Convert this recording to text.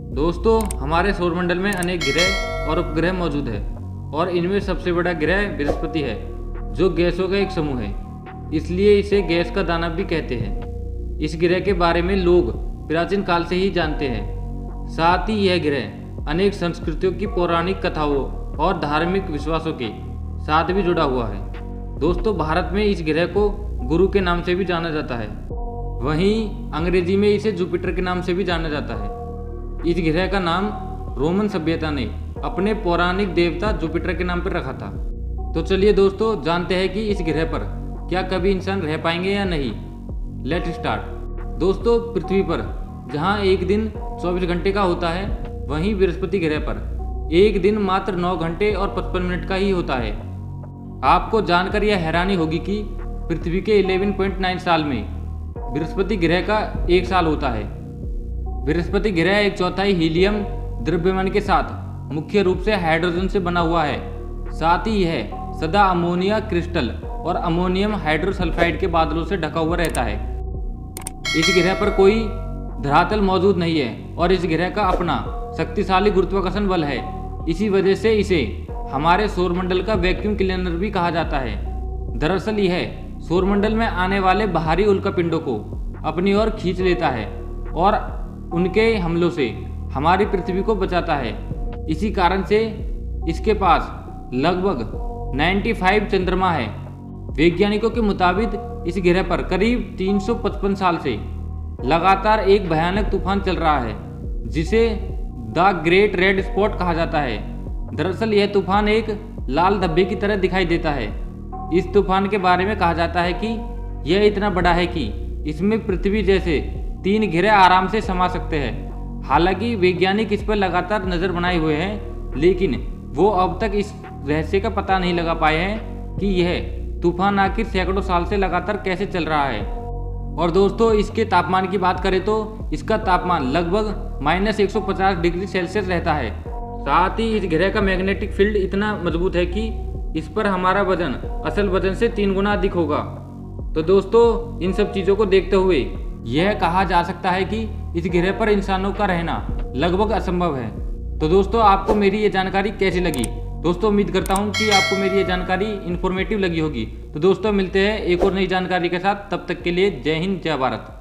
दोस्तों, हमारे सौरमंडल में अनेक ग्रह और उपग्रह मौजूद है और इनमें सबसे बड़ा ग्रह बृहस्पति है, जो गैसों का एक समूह है। इसलिए इसे गैस का दानव भी कहते हैं। इस ग्रह के बारे में लोग प्राचीन काल से ही जानते हैं। साथ ही यह ग्रह अनेक संस्कृतियों की पौराणिक कथाओं और धार्मिक विश्वासों के साथ भी जुड़ा हुआ है। दोस्तों, भारत में इस ग्रह को गुरु के नाम से भी जाना जाता है। वहीं अंग्रेजी में इसे जुपिटर के नाम से भी जाना जाता है। इस ग्रह का नाम रोमन सभ्यता ने अपने पौराणिक देवता जुपिटर के नाम पर रखा था। तो चलिए दोस्तों, जानते हैं कि इस ग्रह पर क्या कभी इंसान रह पाएंगे या नहीं। Let start. दोस्तों, पृथ्वी पर जहां एक दिन 24 घंटे का होता है, वहीं बृहस्पति ग्रह पर एक दिन मात्र 9 घंटे और 55 मिनट का ही होता है। आपको जानकर यह हैरानी होगी कि पृथ्वी के 11.9 साल में बृहस्पति ग्रह का 1 साल होता है। बृहस्पति ग्रह 1/4 हीलियम द्रव्यमान के साथ मुख्य रूप से हाइड्रोजन से बना हुआ है। साथ ही यह सदा अमोनिया क्रिस्टल और अमोनियम हाइड्रोसल्फाइड के बादलों से ढका हुआ रहता है। इस ग्रह पर कोई धरातल मौजूद नहीं है और इस ग्रह का अपना शक्तिशाली गुरुत्वाकर्षण बल है। इसी वजह से इसे हमारे सौरमंडल का वैक्यूम क्लीनर भी कहा जाता है। दरअसल यह सौरमंडल में आने वाले बाहरी उल्कापिंडों को अपनी ओर खींच लेता है और उनके हमलों से हमारी पृथ्वी को बचाता है। इसी कारण से इसके पास लगभग 95 चंद्रमा है। वैज्ञानिकों के मुताबिक इस ग्रह पर करीब 355 साल से लगातार एक भयानक तूफान चल रहा है, जिसे द ग्रेट रेड स्पॉट कहा जाता है। दरअसल यह तूफान एक लाल धब्बे की तरह दिखाई देता है। इस तूफान के बारे में कहा जाता है कि यह इतना बड़ा है कि इसमें पृथ्वी जैसे 3 ग्रह आराम से समा सकते हैं। हालांकि वैज्ञानिक इस पर लगातार नज़र बनाए हुए हैं, लेकिन वो अब तक इस रहस्य का पता नहीं लगा पाए हैं कि यह तूफान आखिर सैकड़ों साल से लगातार कैसे चल रहा है। और दोस्तों, इसके तापमान की बात करें तो इसका तापमान लगभग -150 डिग्री सेल्सियस रहता है। साथ ही इस ग्रह का मैग्नेटिक फील्ड इतना मजबूत है कि इस पर हमारा वजन असल वजन से 3 गुना अधिक होगा। तो दोस्तों, इन सब चीज़ों को देखते हुए यह कहा जा सकता है कि इस ग्रह पर इंसानों का रहना लगभग असंभव है। तो दोस्तों, आपको मेरी ये जानकारी कैसी लगी? दोस्तों, उम्मीद करता हूँ कि आपको मेरी ये जानकारी इन्फॉर्मेटिव लगी होगी। तो दोस्तों, मिलते हैं एक और नई जानकारी के साथ। तब तक के लिए जय हिंद, जय भारत।